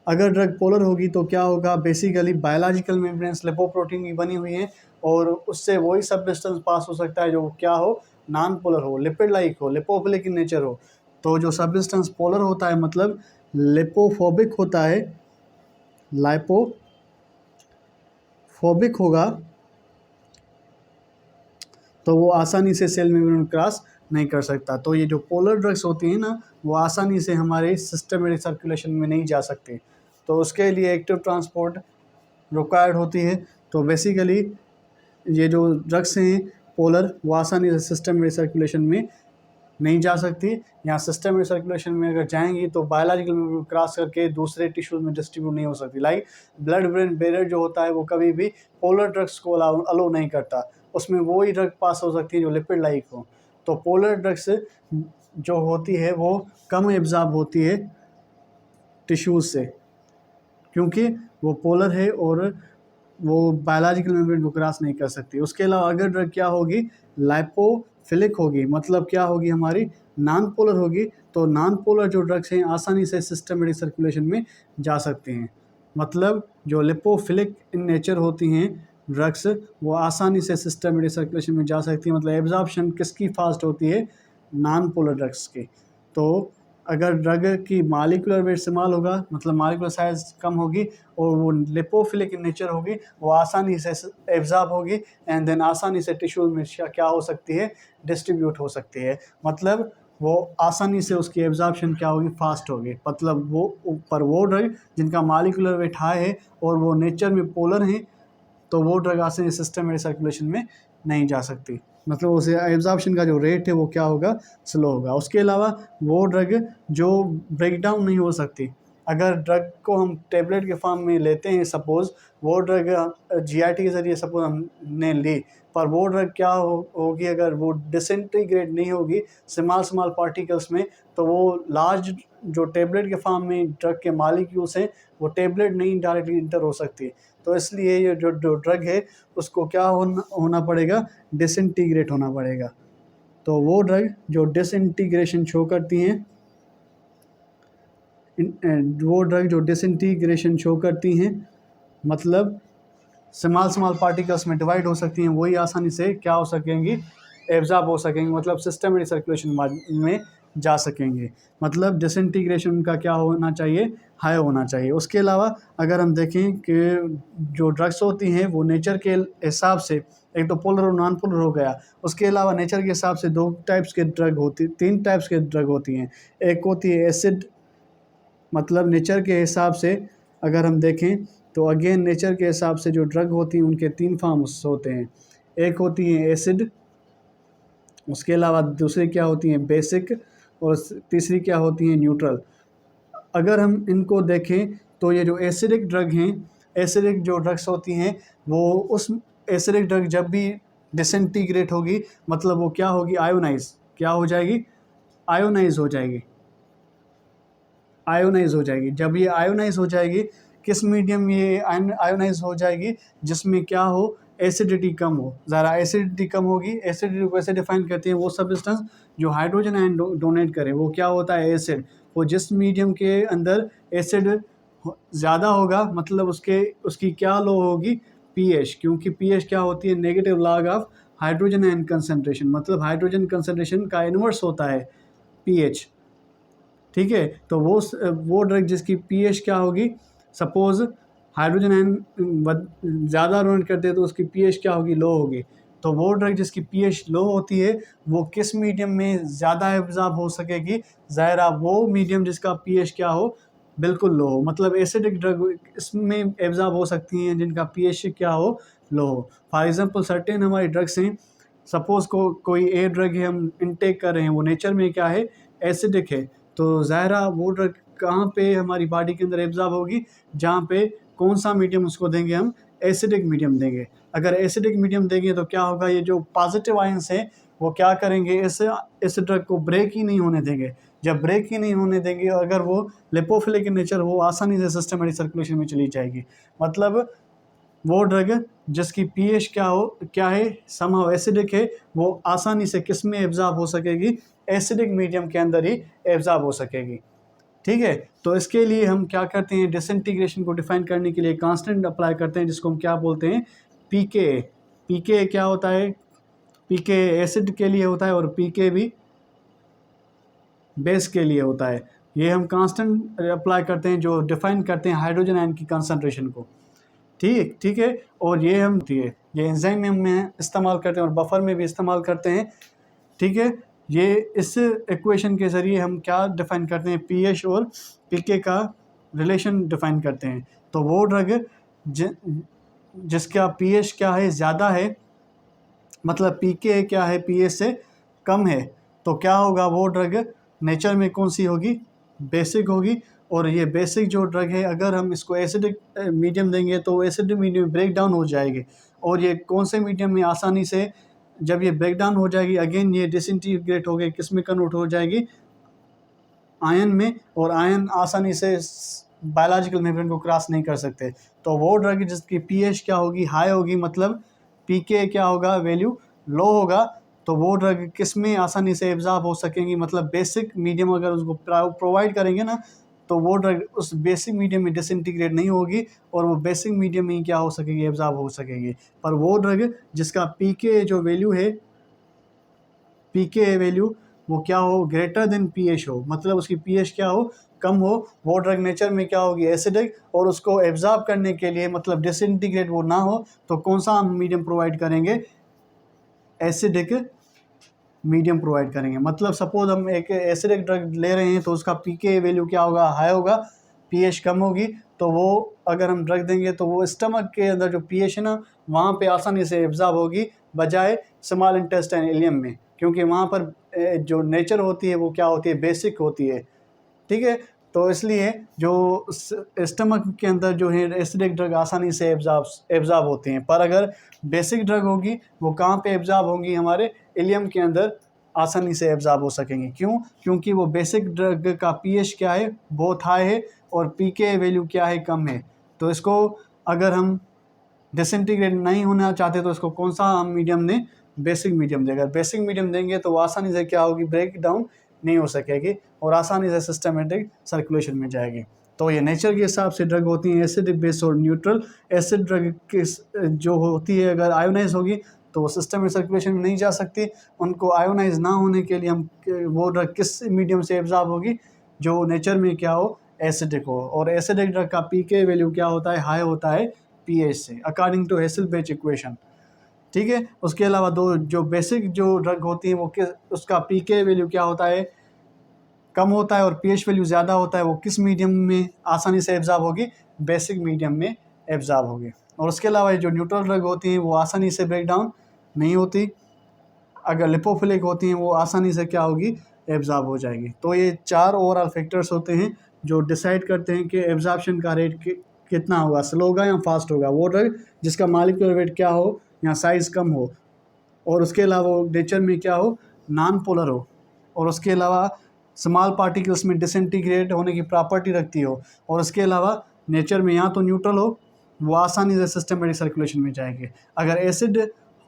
अगर ड्रग पोलर होगी तो क्या होगा, बेसिकली बायोलॉजिकल मेम्ब्रेन्स लिपोप्रोटीन की बनी हुई हैं और उससे वही सब्सटेंस पास हो सकता है जो क्या हो, नॉन पोलर हो, लिपिड लाइक हो, लिपोफिलिक इन नेचर हो। तो जो सब्सटेंस पोलर होता है मतलब लिपोफोबिक होता है, लाइपोफोबिक होगा, तो वो आसानी से सेल मेम्ब्रेन क्रॉस नहीं कर सकता। तो ये जो पोलर ड्रग्स होती हैं ना, वो आसानी से हमारे सिस्टमेटिक सर्कुलेशन में नहीं जा सकते, तो उसके लिए एक्टिव ट्रांसपोर्ट रिक्वायर्ड होती है। तो बेसिकली ये जो ड्रग्स हैं पोलर, वो आसानी से सिस्टमेटिक सर्कुलेशन में नहीं जा सकती, या सिस्टमेटिक सर्कुलेशन में अगर जाएंगी तो बायोलॉजिकल क्रॉस करके दूसरे टिश्यूज में डिस्ट्रीब्यूट नहीं हो सकती। लाइक ब्लड ब्रेन बैरियर जो होता है वो कभी भी पोलर ड्रग्स को अलो नहीं करता, उसमें वो ही ड्रग पास हो सकती है जो लिपिड लाइक हो। तो पोलर ड्रग्स जो होती है वो कम एब्जॉर्ब होती है टिश्यूज़ से, क्योंकि वो पोलर है और वो बायोलॉजिकल मेम्ब्रेन को क्रॉस नहीं कर सकती। उसके अलावा अगर ड्रग क्या होगी, लाइपोफिलिक होगी, मतलब क्या होगी, हमारी नॉन पोलर होगी। तो नॉन पोलर जो ड्रग्स हैं आसानी से सिस्टमेटिक सर्कुलेशन में जा सकते हैं। मतलब जो लिपोफिलिक इन नेचर होती हैं ड्रग्स, वो आसानी से सिस्टमेटिक सर्कुलेशन में जा सकती है। मतलब एब्जॉर्प्शन किसकी फास्ट होती है, नॉन पोलर ड्रग्स की। तो अगर ड्रग की मालिकुलर वेट इस्तेमाल होगा, मतलब मालिकुलर साइज कम होगी और वो लिपोफिलिक इन नेचर होगी, वो आसानी से एब्जॉर्ब होगी एंड देन आसानी से टिश्यू में क्या हो सकती है, डिस्ट्रीब्यूट हो सकती है। मतलब वो आसानी से उसकी एब्जॉर्प्शन क्या होगी, फास्ट होगी। मतलब वो ड्रग जिनका मालिकुलर वेट हाई है और वो नेचर में पोलर हैं, तो वो ड्रग आसानी से सिस्टम में सर्कुलेशन में नहीं जा सकती। मतलब उसे एब्जॉर्प्शन का जो रेट है वो क्या होगा, स्लो होगा। उसके अलावा वो ड्रग जो ब्रेक डाउन नहीं हो सकती, अगर ड्रग को हम टेबलेट के फॉर्म में लेते हैं, सपोज़ वो ड्रग जीआईटी के ज़रिए सपोज हमने ली, पर वो ड्रग क्या होगी, अगर वो डिसइंटीग्रेट नहीं होगी स्मॉल पार्टिकल्स में, तो वो लार्ज जो टेबलेट के फॉर्म में ड्रग के मालिक्यूल्स हैं, वो टेबलेट नहीं डायरेक्टली इंटर हो सकती। तो इसलिए ये जो ड्रग है उसको क्या होना पड़ेगा, डिसइंटीग्रेट होना पड़ेगा। तो वो ड्रग जो डिसइंटीग्रेशन शो करती हैं, वो ड्रग जो डिसइंटीग्रेशन शो करती हैं, मतलब स्मॉल पार्टिकल्स में डिवाइड हो सकती हैं, वही आसानी से क्या हो सकेंगी, एब्जॉर्ब हो सकेंगे, मतलब सिस्टमेटिक सर्कुलेशन में जा सकेंगे। मतलब डिसइंटीग्रेशन उनका क्या होना चाहिए, हाई होना चाहिए। उसके अलावा अगर हम देखें कि जो ड्रग्स होती हैं वो नेचर के हिसाब से, एक तो पोलर और नॉन पोलर हो गया, उसके अलावा नेचर के हिसाब से तीन टाइप्स के ड्रग होती हैं। एक होती है एसिड, मतलब नेचर के हिसाब से अगर हम देखें तो अगेन नेचर के हिसाब से जो ड्रग होती हैं उनके तीन फॉर्म्स होते हैं। एक होती है एसिड, उसके अलावा दूसरी क्या होती हैं, बेसिक, और तीसरी क्या होती हैं, न्यूट्रल। अगर हम इनको देखें तो ये जो एसिडिक ड्रग हैं, एसिडिक जो ड्रग्स होती हैं, वो उस एसिडिक ड्रग जब भी डिसइंटीग्रेट होगी, मतलब वो क्या होगी, क्या हो जाएगी, आयोनाइज हो जाएगी। आयोनाइज हो जाएगी। जब ये आयोनाइज हो जाएगी, किस मीडियम में ये आयोनाइज हो जाएगी, जिसमें क्या हो, एसिडिटी कम हो। ज़रा एसिडिटी कम होगी, एसिडिटी को कैसे डिफाइन करते हैं, वो सब्सटेंस जो हाइड्रोजन आयन डोनेट करे, वो क्या होता है, एसिड। वो जिस मीडियम के अंदर एसिड ज़्यादा होगा, मतलब उसकी क्या लो होगी, पीएच, क्योंकि पीएच क्या होती है, negative log of hydrogen ion concentration, मतलब हाइड्रोजन कंसनट्रेशन का इन्वर्स होता है पीएच। ठीक है, तो वो ड्रग जिसकी पीएच क्या होगी, सपोज हाइड्रोजन आयन ज़्यादा डोनेट करते हैं तो उसकी पीएच क्या होगी, लो होगी। तो वो ड्रग जिसकी पीएच लो होती है, वो किस मीडियम में ज़्यादा एब्जॉर्ब हो सकेगी, ज़ाहिर वो मीडियम जिसका पीएच क्या हो, बिल्कुल लो हो। मतलब एसिडिक ड्रग इसमें एब्जॉर्ब हो सकती हैं जिनका पीएच क्या हो, लो हो। फॉर एग्जांपल सर्टेन हमारी ड्रग्स हैं, सपोज़ कोई ए ड्रग है हम इनटेक कर रहे हैं, वो नेचर में क्या है, एसिडिक है, तो ज़ाहिरा वो ड्रग कहाँ पे हमारी बॉडी के अंदर एब्जॉर्ब होगी, जहाँ पे कौन सा मीडियम उसको देंगे, हम एसिडिक मीडियम देंगे। अगर एसिडिक मीडियम देंगे तो क्या होगा, ये जो पॉजिटिव आयंस हैं वो क्या करेंगे, इस ड्रग को ब्रेक ही नहीं होने देंगे। जब ब्रेक ही नहीं होने देंगे, अगर वो लिपोफिलिक इन नेचर, वो आसानी से सिस्टमेटिक सर्कुलेशन में चली जाएगी। मतलब वो ड्रग जिसकी पीएच क्या है, समहाउ एसिडिक है, वो आसानी से किस में एब्जॉर्ब हो सकेगी, एसिडिक मीडियम के अंदर ही एब्जॉर्ब हो सकेगी। ठीक है, तो इसके लिए हम क्या करते हैं, डिसइंटीग्रेशन को डिफाइन करने के लिए कांस्टेंट अप्लाई करते हैं, जिसको हम क्या बोलते हैं, पीके। पीके क्या होता है, पीके एसिड के लिए होता है और पीके भी बेस के लिए होता है। ये हम कांस्टेंट अप्लाई करते हैं जो डिफाइन करते हैं हाइड्रोजन आयन की कंसनट्रेशन को। ठीक है, और ये एंजाइम में हम इस्तेमाल करते हैं और बफर में भी इस्तेमाल करते हैं। ठीक है, ये इस इक्वेशन के ज़रिए हम क्या डिफाइन करते हैं, पीएच और पीके का रिलेशन डिफाइन करते हैं। तो वो ड्रग जिसका पीएच क्या है, ज़्यादा है, मतलब पीके क्या है, पीएच से कम है, तो क्या होगा, वो ड्रग नेचर में कौन सी होगी, बेसिक होगी। और ये बेसिक जो ड्रग है, अगर हम इसको एसिडिक मीडियम देंगे तो एसिडिक मीडियम ब्रेक डाउन हो जाएगी, और ये कौन से मीडियम में आसानी से, जब ये ब्रेक डाउन हो जाएगी, अगेन ये डिसइंटीग्रेट हो गई, किस में कन्वर्ट हो जाएगी, आयन में, और आयन आसानी से बायोलॉजिकल मेम्ब्रेन को क्रॉस नहीं कर सकते। तो वो ड्रग जिसकी पीएच क्या होगी, हाई होगी, मतलब पीके क्या होगा, वैल्यू लो होगा, तो वो ड्रग किस में आसानी से एब्जॉर्ब हो सकेंगी, मतलब बेसिक मीडियम अगर उसको प्रोवाइड करेंगे ना, तो वो ड्रग उस बेसिक मीडियम में डिसइंटीग्रेट नहीं होगी, और वो बेसिक मीडियम में ही क्या हो सकेगी, एब्जॉर्ब हो सकेगी। पर वो ड्रग जिसका पीके जो वैल्यू है, पीके वैल्यू वो क्या हो, ग्रेटर देन pH हो, मतलब उसकी pH क्या हो, कम हो। वो ड्रग नेचर में क्या होगी, एसिडिक, और उसको एब्जॉर्ब करने के लिए मतलब डिसइंटीग्रेट वो ना हो, तो कौन सा हम मीडियम प्रोवाइड करेंगे, एसिडिक मीडियम प्रोवाइड करेंगे। मतलब सपोज हम एक एसिडिक ड्रग ले रहे हैं तो उसका पीके वैल्यू क्या होगा, हाई होगा, पीएच कम होगी, तो वो अगर हम ड्रग देंगे तो वो स्टमक के अंदर जो पीएच है ना, वहाँ पे आसानी से एब्जॉर्ब होगी, बजाय स्मॉल इंटेस्टाइन इलियम में, क्योंकि वहाँ पर जो नेचर होती है वो क्या होती है, बेसिक होती है। ठीक है, तो इसलिए जो स्टमक के अंदर जो है एसिडिक ड्रग आसानी से एब्जॉर्ब होते हैं, पर अगर बेसिक ड्रग होगी वो कहाँ पे एब्जॉर्ब होंगी, हमारे इलियम के अंदर आसानी से एब्जॉर्ब हो सकेंगे। क्यों, क्योंकि वो बेसिक ड्रग का पीएच क्या है, बहुत हाई है, और पीके वैल्यू क्या है, कम है। तो इसको अगर हम डिसइंटीग्रेट नहीं होना चाहते तो इसको कौन सा हम मीडियम दें, बेसिक मीडियम दें। अगर बेसिक मीडियम देंगे तो वो आसानी से क्या होगी, ब्रेक डाउन नहीं हो सकेगी और आसानी से सिस्टमेटिक सर्कुलेशन में जाएगी। तो ये नेचर के हिसाब से ड्रग होती हैं, एसिडिक, बेस और न्यूट्रल। एसिड ड्रग किस जो होती है अगर आयोनाइज होगी तो वो सिस्टम में सर्कुलेशन में नहीं जा सकती। उनको आयोनाइज ना होने के लिए हम वो ड्रग किस मीडियम से एब्जॉर्ब होगी, जो नेचर में क्या हो, एसिडिक हो। और एसिडिक ड्रग का पीके वैल्यू क्या होता है, हाई होता है पीएच से, अकॉर्डिंग टू हेसेल-बेच इक्वेशन। ठीक है, उसके अलावा दो जो बेसिक जो ड्रग होती हैं वो किस, उसका पीके वैल्यू क्या होता है, कम होता है, और पीएच वैल्यू ज़्यादा होता है। वो किस मीडियम में आसानी से एब्जॉर्ब होगी, बेसिक मीडियम में एब्जॉर्ब होगी। और उसके अलावा जो न्यूट्रल ड्रग होती हैं वो आसानी से ब्रेक डाउन नहीं होती, अगर लिपोफिलिक होती हैं वो आसानी से क्या होगी, एब्जॉर्ब हो जाएगी। तो ये 4 ओवरऑल फैक्टर्स होते हैं जो डिसाइड करते हैं कि एब्जॉर्प्शन का रेट कितना होगा, स्लो होगा या फास्ट होगा। वो ड्रग जिसका मॉलिक्यूलर वेट क्या हो या साइज़ कम हो, और उसके अलावा नेचर में क्या हो, नॉन पोलर हो, और उसके अलावा स्मॉल पार्टिकल्स में डिसइंटीग्रेट होने की प्रॉपर्टी रखती हो, और उसके अलावा नेचर में या तो न्यूट्रल हो, वो आसानी से सिस्टमेटिक सर्कुलेशन में जाएगी। अगर एसिड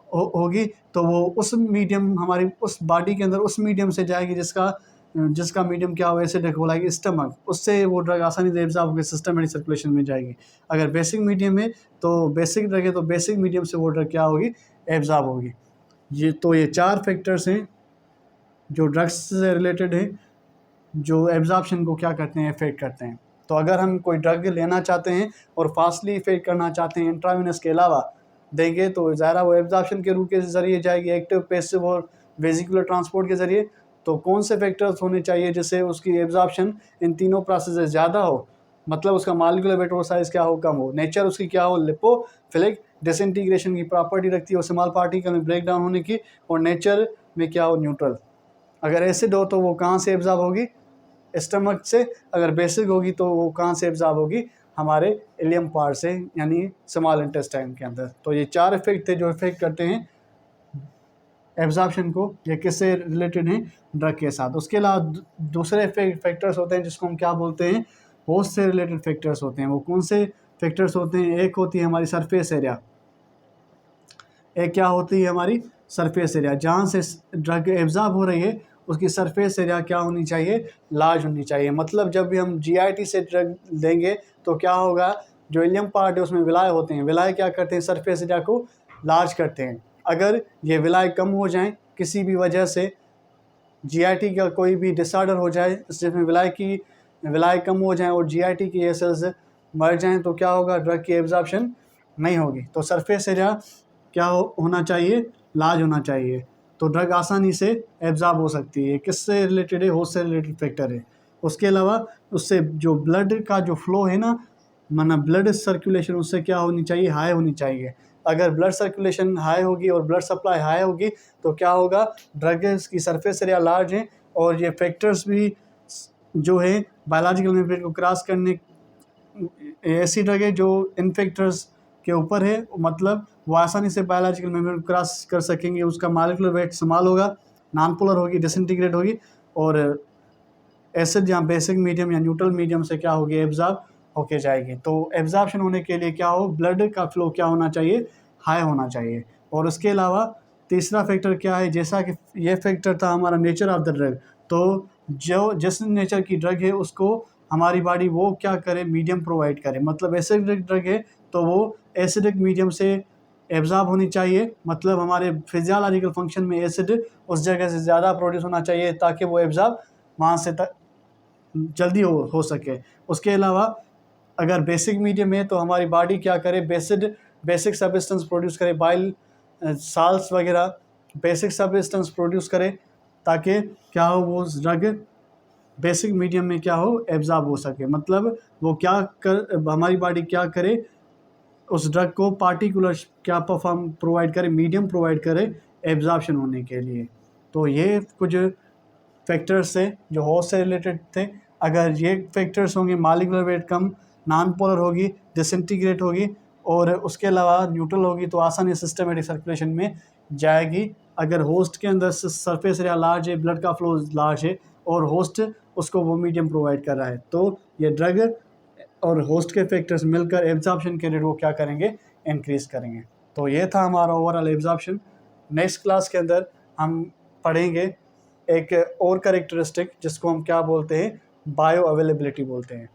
होगी तो वो उस मीडियम, हमारी उस बॉडी के अंदर उस मीडियम से जाएगी जिसका मीडियम क्या हो, एसिडिक हो, लाइक स्टमक, उससे वो ड्रग आसानी से एब्जॉर्ब होकर सिस्टमेटिक सर्कुलेशन में जाएगी। अगर बेसिक मीडियम है तो बेसिक ड्रग है तो बेसिक मीडियम से वो ड्रग क्या होगी, एब्जॉर्ब होगी। ये 4 फैक्टर्स हैं जो ड्रग्स से रिलेटेड हैं, जो एब्जॉर्प्शन को क्या करते हैं, इफेक्ट करते हैं। तो अगर हम कोई ड्रग लेना चाहते हैं और फास्टली इफेक्ट करना चाहते हैं, इंट्रावेनस के अलावा देंगे, तो ज़्यादा वो एब्जॉर्प्शन के रूट के ज़रिए जाएगी, एक्टिव, पैसिव और वेसिकुलर ट्रांसपोर्ट के ज़रिए। तो कौन से फैक्टर्स होने चाहिए जिससे उसकी एब्जॉर्प्शन इन तीनों प्रोसेस से ज़्यादा हो, मतलब उसका मॉलिक्यूलर वेट और साइज़ क्या हो, कम हो, नेचर उसकी क्या हो, लिपोफिलिक, डिसइंटीग्रेशन की प्रॉपर्टी रखती है स्मॉल पार्टिकल में ब्रेक डाउन होने की, और नेचर में क्या हो, न्यूट्रल। अगर एसिड हो तो वो कहाँ से एब्जॉर्ब होगी, स्टमक से। अगर बेसिक होगी तो वो कहाँ से एब्जॉर्ब होगी, हमारे इलियम पार्ट से, यानी स्मॉल इंटेस्टाइन के अंदर। तो ये 4 इफेक्ट थे जो इफेक्ट करते हैं एब्जॉर्प्शन को। ये किससे रिलेटेड हैं, ड्रग के साथ। उसके अलावा दूसरे फैक्टर्स होते हैं जिसको हम क्या बोलते हैं, होस्ट से रिलेटेड फैक्टर्स होते हैं। वो कौन से फैक्टर्स होते हैं, एक होती है हमारी सरफेस एरिया, एक क्या होती है हमारी सरफेस एरिया, जहाँ से ड्रग एब्जॉर्ब हो रही है उसकी सरफेस एरिया क्या होनी चाहिए, लार्ज होनी चाहिए। मतलब जब भी हम जीआईटी से ड्रग देंगे तो क्या होगा, जो इलियम पार्ट है उसमें विलाय होते हैं, विलाय क्या करते हैं, सरफेस एरिया को लार्ज करते हैं। अगर ये विलाय कम हो जाएं किसी भी वजह से, जीआईटी का कोई भी डिसऑर्डर हो जाए जिसमें विलाय कम हो जाए और जीआईटी की ये सेल्स मर जाएं, तो क्या होगा, ड्रग की एब्जॉर्प्शन नहीं होगी। तो सरफेस एरिया क्या होना चाहिए, लार्ज होना चाहिए, तो ड्रग आसानी से एब्जॉर्ब हो सकती है। किससे रिलेटेड है, होस्ट से रिलेटेड फैक्टर है। उसके अलावा उससे जो ब्लड का जो फ्लो है ना, माना ब्लड सर्कुलेशन, उससे क्या होनी चाहिए, हाई होनी चाहिए। अगर ब्लड सर्कुलेशन हाई होगी और ब्लड सप्लाई हाई होगी तो क्या होगा, ड्रग्स की सरफेस एरिया लार्ज है, और ये फैक्टर्स भी जो है बायोलॉजिकल मेम्ब्रेन को क्रॉस करने, ऐसी ड्रग है जो इन फैक्टर्स के ऊपर है, मतलब वो आसानी से बायोलॉजिकल मेम्ब्रेन क्रॉस कर सकेंगे। उसका मॉलिक्यूलर वेट स्मॉल होगा, नॉन पोलर होगी, डिसइंटीग्रेट होगी, और एसिड या बेसिक मीडियम या न्यूट्रल मीडियम से क्या होगी, एब्जॉर्ब होके जाएगी। तो एब्जॉर्प्शन होने के लिए क्या हो, ब्लड का फ्लो क्या होना चाहिए, हाई होना चाहिए। और उसके अलावा तीसरा फैक्टर क्या है, जैसा कि ये फैक्टर था हमारा नेचर ऑफ द ड्रग, तो जो जिस नेचर की ड्रग है उसको हमारी बॉडी वो क्या करे, मीडियम प्रोवाइड करे। मतलब एसिडिक ड्रग है तो वो एसिडिक मीडियम से एब्जॉर्ब होनी चाहिए, मतलब हमारे फिजियोलॉजिकल फंक्शन में एसिड उस जगह से ज़्यादा प्रोड्यूस होना चाहिए ताकि वो एब्जॉर्ब वहाँ से जल्दी हो सके। उसके अलावा अगर बेसिक मीडियम है तो हमारी बॉडी क्या करे, बेसिक सब्सटेंस प्रोड्यूस करे, बाइल साल्ट्स वगैरह बेसिक सब्सटेंस प्रोड्यूस करे ताकि क्या हो, वो ड्रग बेसिक मीडियम में क्या हो, एब्जॉर्ब हो सके। मतलब वो क्या कर, हमारी बॉडी क्या करे, उस ड्रग को पार्टिकुलर क्या परफॉर्म प्रोवाइड करे, मीडियम प्रोवाइड करे एब्जॉर्प्शन होने के लिए। तो ये कुछ फैक्टर्स थे जो होस्ट से रिलेटेड थे। अगर ये फैक्टर्स होंगे, मॉलिक्यूलर वेट कम, नॉन पोलर होगी, डिसइंटीग्रेट होगी और उसके अलावा न्यूट्रल होगी तो आसानी सिस्टमेटिक सर्कुलेशन में जाएगी। अगर होस्ट के अंदर सरफेस एरिया लार्ज है, ब्लड का फ्लो लार्ज है और होस्ट उसको वो मीडियम प्रोवाइड कर रहा है, तो ये ड्रग और होस्ट के फैक्टर्स मिलकर एब्जॉर्प्शन के रेट को क्या करेंगे, इंक्रीज करेंगे। तो ये था हमारा ओवरऑल एब्जॉर्प्शन। नेक्स्ट क्लास के अंदर हम पढ़ेंगे एक और कैरेक्टरिस्टिक जिसको हम क्या बोलते हैं, बायो अवेलेबिलिटी बोलते हैं।